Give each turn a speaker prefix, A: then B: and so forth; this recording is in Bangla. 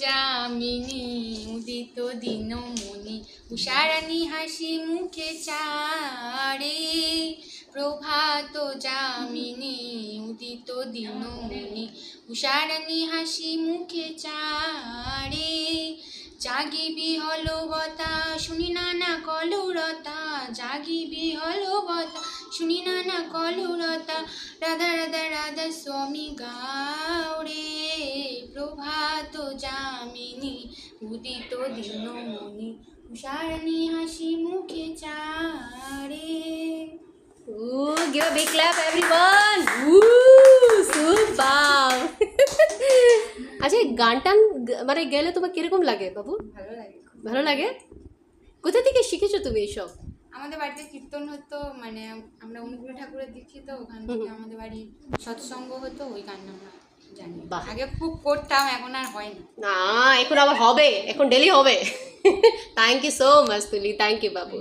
A: যামিনী উদিত দিনমণি উষারানী হাসি মুখে চারে প্রভাত যামিনী উদিত দিনমণি উষারানী হাসি মুখে চারে জাগিবি হলবতা শুনি নানা কলুরতা জাগিবি হলবতা শুনি নানা কলুরতা রাধা রাধা রাধা স্বামী গাওরে প্রভাত যামিনী উদিত দিনমণি উষারানী হাসি মুখে চারে।
B: Ooh, give a big clap everyone. Ooh, super. আচ্ছা গানটা মানে গেলে তোমার কিরকম লাগে বাবু?
A: ভালো লাগে,
B: ভালো লাগে? কোথা থেকে শিখেছো তুমি এইসব?
A: আমাদের বাড়িতে কীর্তন হতো, মানে আমরা অনুকূল ঠাকুরের দীক্ষিত, ওখান থেকে আমাদের বাড়ি সৎসঙ্গ হতো, ওই গান আমরা জানি। আগে খুব করতাম, এখন আর হয় না।
B: না এখন আবার হবে, এখন ডেলি হবে। থ্যাংক ইউ সো মাচ তুলি, থ্যাংক ইউ বাবু।